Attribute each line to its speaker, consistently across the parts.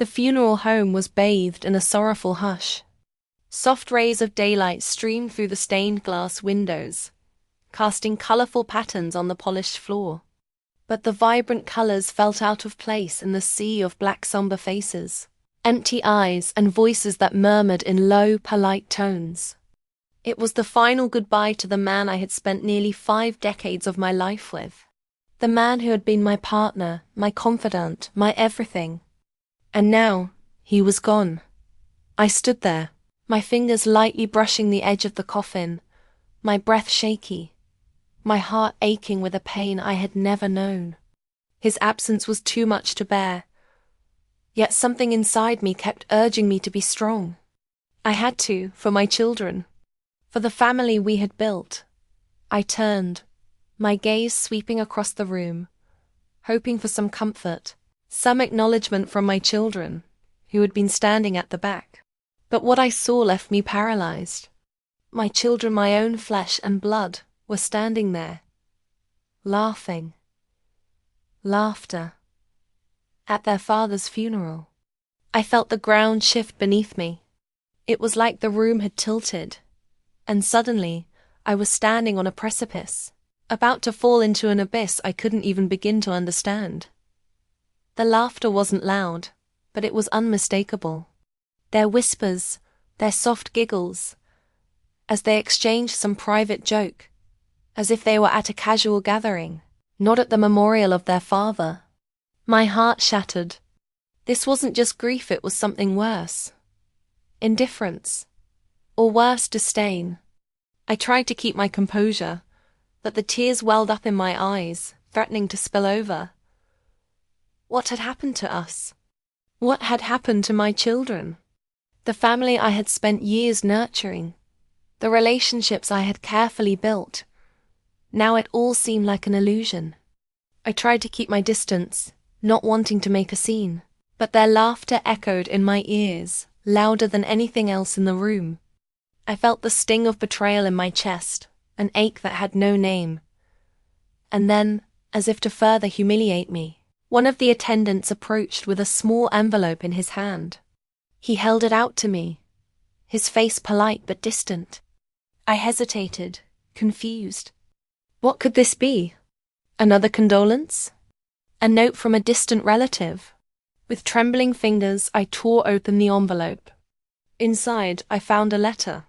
Speaker 1: The funeral home was bathed in a sorrowful hush. Soft rays of daylight streamed through the stained glass windows, casting colorful patterns on the polished floor. But the vibrant colors felt out of place in the sea of black somber faces, empty eyes and voices that murmured in low, polite tones. It was the final goodbye to the man I had spent nearly 5 decades of my life with. The man who had been my partner, my confidant, my everything. And now, he was gone. I stood there, my fingers lightly brushing the edge of the coffin, my breath shaky, my heart aching with a pain I had never known. His absence was too much to bear, yet something inside me kept urging me to be strong. I had to, for my children, for the family we had built. I turned, my gaze sweeping across the room, hoping for some comfort, some acknowledgement from my children, who had been standing at the back. But what I saw left me paralyzed. My children, my own flesh and blood, were standing there, laughing. Laughter. At their father's funeral. I felt the ground shift beneath me. It was like the room had tilted, and suddenly I was standing on a precipice, about to fall into an abyss I couldn't even begin to understand. The laughter wasn't loud, but it was unmistakable. Their whispers, their soft giggles, as they exchanged some private joke, as if they were at a casual gathering, not at the memorial of their father. My heart shattered. This wasn't just grief, it was something worse. Indifference. Or worse, disdain. I tried to keep my composure, but the tears welled up in my eyes, threatening to spill over. What had happened to us? What had happened to my children? The family I had spent years nurturing, the relationships I had carefully built. Now it all seemed like an illusion. I tried to keep my distance, not wanting to make a scene, but their laughter echoed in my ears, louder than anything else in the room. I felt the sting of betrayal in my chest, an ache that had no name. And then, as if to further humiliate me, one of the attendants approached with a small envelope in his hand. He held it out to me, his face polite but distant. I hesitated, confused. What could this be? Another condolence? A note from a distant relative? With trembling fingers, I tore open the envelope. Inside, I found a letter.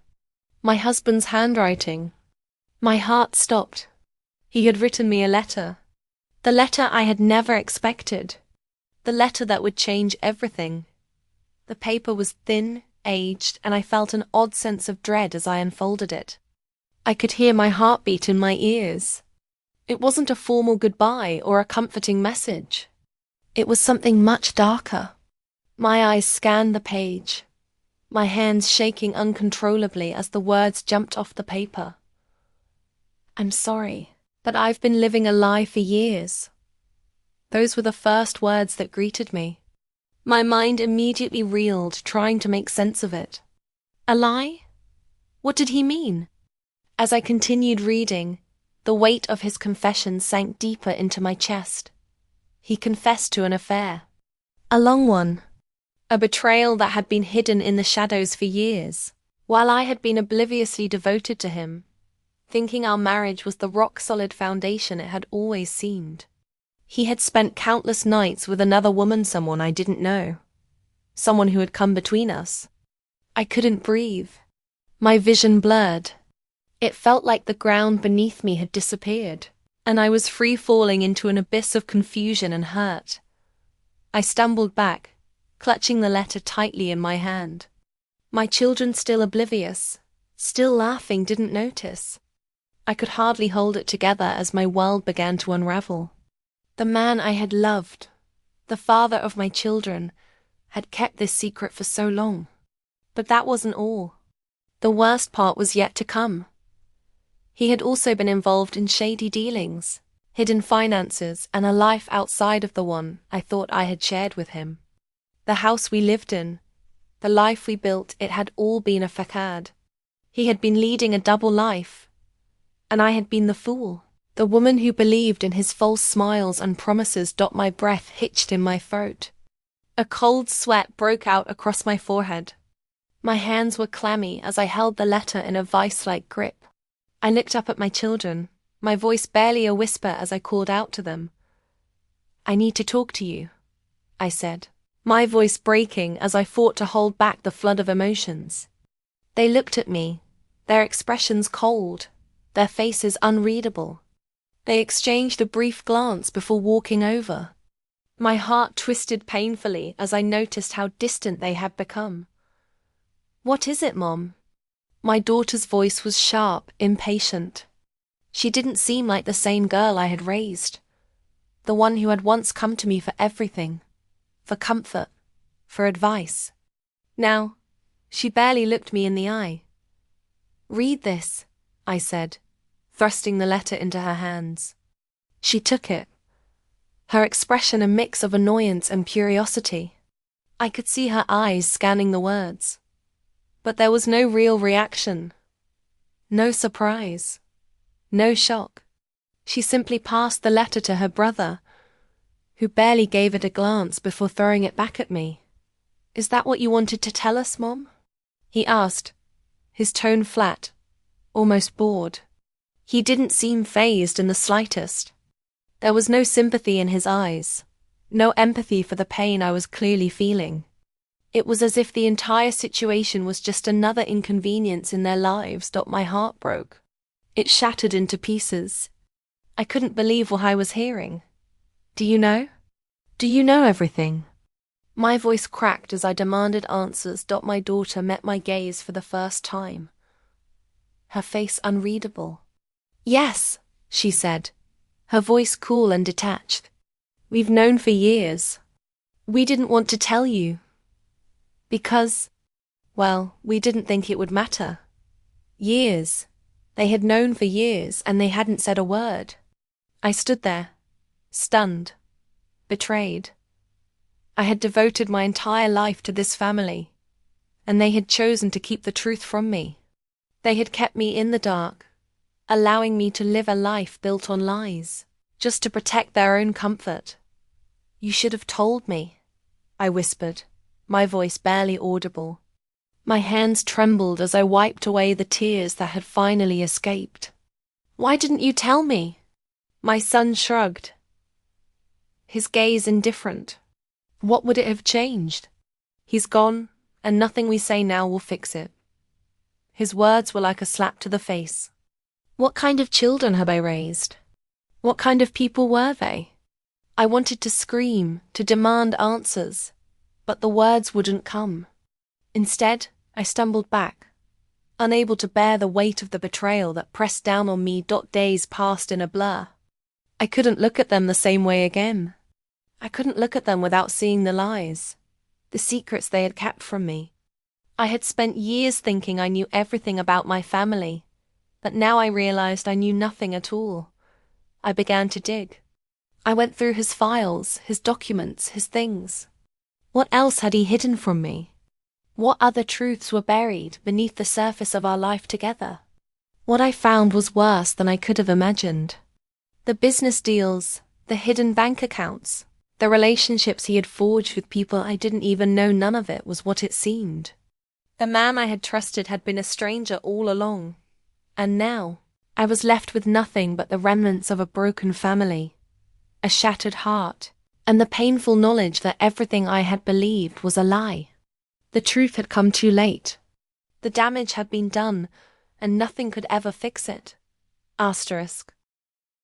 Speaker 1: My husband's handwriting. My heart stopped. He had written me a letter. The letter I had never expected. The letter that would change everything. The paper was thin, aged, and I felt an odd sense of dread as I unfolded it. I could hear my heartbeat in my ears. It wasn't a formal goodbye or a comforting message. It was something much darker. My eyes scanned the page, my hands shaking uncontrollably as the words jumped off the paper. I'm sorry, but I've been living a lie for years. Those were the first words that greeted me. My mind immediately reeled, trying to make sense of it. A lie? What did he mean? As I continued reading, the weight of his confession sank deeper into my chest. He confessed to an affair. A long one. A betrayal that had been hidden in the shadows for years, while I had been obliviously devoted to him, thinking our marriage was the rock-solid foundation it had always seemed. He had spent countless nights with another woman, someone I didn't know. Someone who had come between us. I couldn't breathe. My vision blurred. It felt like the ground beneath me had disappeared, and I was free falling into an abyss of confusion and hurt. I stumbled back, clutching the letter tightly in my hand. My children, still oblivious, still laughing, didn't notice. I could hardly hold it together as my world began to unravel. The man I had loved, the father of my children, had kept this secret for so long. But that wasn't all. The worst part was yet to come. He had also been involved in shady dealings, hidden finances, and a life outside of the one I thought I had shared with him. The house we lived in, the life we built, it had all been a facade. He had been leading a double life, and I had been the fool, the woman who believed in his false smiles and promises. My breath hitched in my throat. A cold sweat broke out across my forehead. My hands were clammy as I held the letter in a vice-like grip. I looked up at my children, my voice barely a whisper as I called out to them. "I need to talk to you," I said, my voice breaking as I fought to hold back the flood of emotions. They looked at me, their expressions cold, their faces unreadable. They exchanged a brief glance before walking over. My heart twisted painfully as I noticed how distant they had become. "What is it, Mom?" My daughter's voice was sharp, impatient. She didn't seem like the same girl I had raised, the one who had once come to me for everything, for comfort, for advice. Now, she barely looked me in the eye. "Read this," I said, thrusting the letter into her hands. She took it, her expression a mix of annoyance and curiosity. I could see her eyes scanning the words. But there was no real reaction. No surprise. No shock. She simply passed the letter to her brother, who barely gave it a glance before throwing it back at me. "Is that what you wanted to tell us, Mom?" he asked, his tone flat, almost bored. He didn't seem fazed in the slightest. There was no sympathy in his eyes, no empathy for the pain I was clearly feeling. It was as if the entire situation was just another inconvenience in their lives. My heart broke. It shattered into pieces. I couldn't believe what I was hearing. "Do you know? Do you know everything?" My voice cracked as I demanded answers. My daughter met my gaze for the first time, her face unreadable. "Yes," she said, her voice cool and detached. "We've known for years. We didn't want to tell you. Because, well, we didn't think it would matter." Years. They had known for years, and they hadn't said a word. I stood there, stunned, betrayed. I had devoted my entire life to this family, and they had chosen to keep the truth from me. They had kept me in the dark, allowing me to live a life built on lies, just to protect their own comfort. "You should have told me," I whispered, my voice barely audible. My hands trembled as I wiped away the tears that had finally escaped. "Why didn't you tell me?" My son shrugged, his gaze indifferent. What would it have changed? He's gone, and nothing we say now will fix it. His words were like a slap to the face. What kind of children have I raised? What kind of people were they? I wanted to scream, to demand answers, but the words wouldn't come. Instead, I stumbled back, unable to bear the weight of the betrayal that pressed down on me. Days passed in a blur. I couldn't look at them the same way again. I couldn't look at them without seeing the lies, the secrets they had kept from me. I had spent years thinking I knew everything about my family, but now I realized I knew nothing at all. I began to dig. I went through his files, his documents, his things. What else had he hidden from me? What other truths were buried beneath the surface of our life together? What I found was worse than I could have imagined. The business deals, the hidden bank accounts, the relationships he had forged with people I didn't even know. None of it was what it seemed. The man I had trusted had been a stranger all along. And now, I was left with nothing but the remnants of a broken family, a shattered heart, and the painful knowledge that everything I had believed was a lie. The truth had come too late. The damage had been done, and nothing could ever fix it. Asterisk.